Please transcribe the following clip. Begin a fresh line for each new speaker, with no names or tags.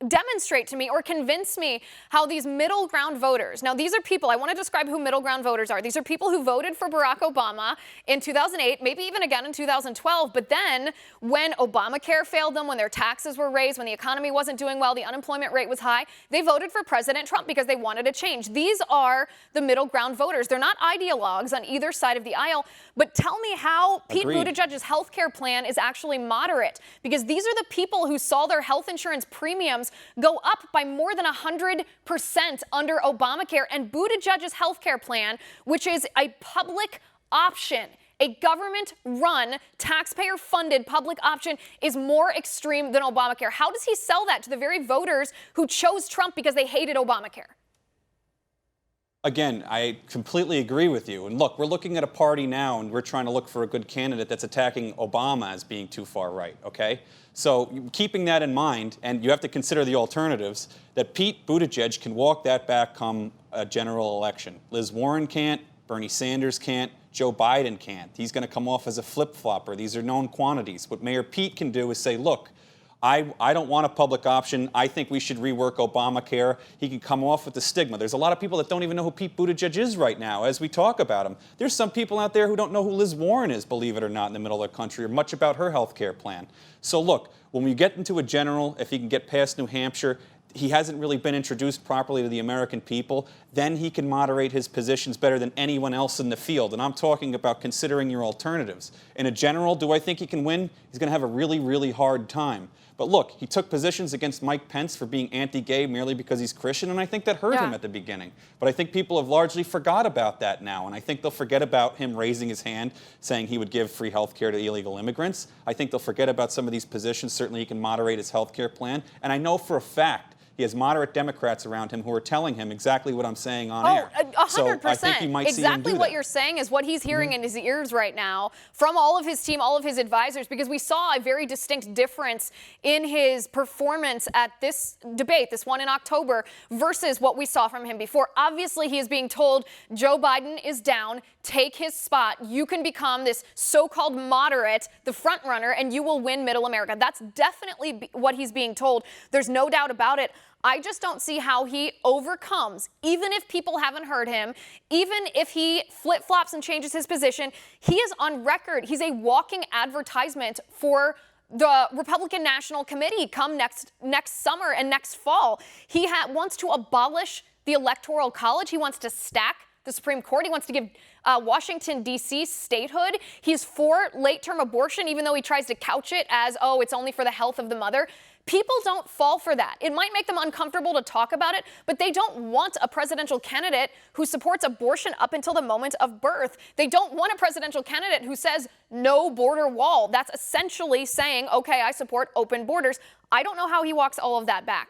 demonstrate to me or convince me how these middle ground voters, now these are people, I want to describe who middle ground voters are. These are people who voted for Barack Obama in 2008, maybe even again in 2012, but then when Obamacare failed them, when their taxes were raised, when the economy wasn't doing well, the unemployment rate was high, they voted for President Trump because they wanted a change. These are the middle ground voters. They're not ideologues on either side of the aisle, but tell me how Pete Buttigieg's health care plan is actually moderate, because these are the people who saw their health insurance premiums go up by more than 100% under Obamacare. And Buttigieg's health care plan, which is a public option, a government-run, taxpayer-funded public option, is more extreme than Obamacare. How does he sell that to the very voters who chose Trump because they hated Obamacare?
Again, I completely agree with you. And look, we're looking at a party now, and we're trying to look for a good candidate that's attacking Obama as being too far right, okay? So keeping that in mind, and you have to consider the alternatives, that Pete Buttigieg can walk that back come a general election. Liz Warren can't, Bernie Sanders can't, Joe Biden can't. He's going to come off as a flip-flopper. These are known quantities. What Mayor Pete can do is say, look, I don't want a public option. I think we should rework Obamacare. He can come off with the stigma. There's a lot of people that don't even know who Pete Buttigieg is right now as we talk about him. There's some people out there who don't know who Liz Warren is, believe it or not, in the middle of the country, or much about her health care plan. So look, when we get into a general, if he can get past New Hampshire, he hasn't really been introduced properly to the American people, then he can moderate his positions better than anyone else in the field. And I'm talking about considering your alternatives. In a general, do I think he can win? He's going to have a really, really hard time. But look, he took positions against Mike Pence for being anti-gay merely because he's Christian, and I think that hurt him at the beginning. But I think people have largely forgot about that now, and I think they'll forget about him raising his hand, saying he would give free health care to illegal immigrants. I think they'll forget about some of these positions. Certainly he can moderate his health care plan. And I know for a fact he has moderate Democrats around him who are telling him exactly what I'm saying on air.
100%.
So I think he might see him do
exactly what
that.
you're saying is what he's hearing in his ears right now from all of his team, all of his advisors, because we saw a very distinct difference in his performance at this debate, this one in October, versus what we saw from him before. Obviously, he is being told Joe Biden is down, take his spot. You can become this so-called moderate, the front runner, and you will win middle America. That's definitely what he's being told. There's no doubt about it. I just don't see how he overcomes, even if people haven't heard him, even if he flip-flops and changes his position. He is on record. He's a walking advertisement for the Republican National Committee come next summer and next fall. He wants to abolish the Electoral College. He wants to stack the Supreme Court. He wants to give Washington, D.C. statehood. He's for late-term abortion, even though he tries to couch it as, oh, it's only for the health of the mother. People don't fall for that. It might make them uncomfortable to talk about it, but they don't want a presidential candidate who supports abortion up until the moment of birth. They don't want a presidential candidate who says no border wall. That's essentially saying, okay, I support open borders. I don't know how he walks all of that back.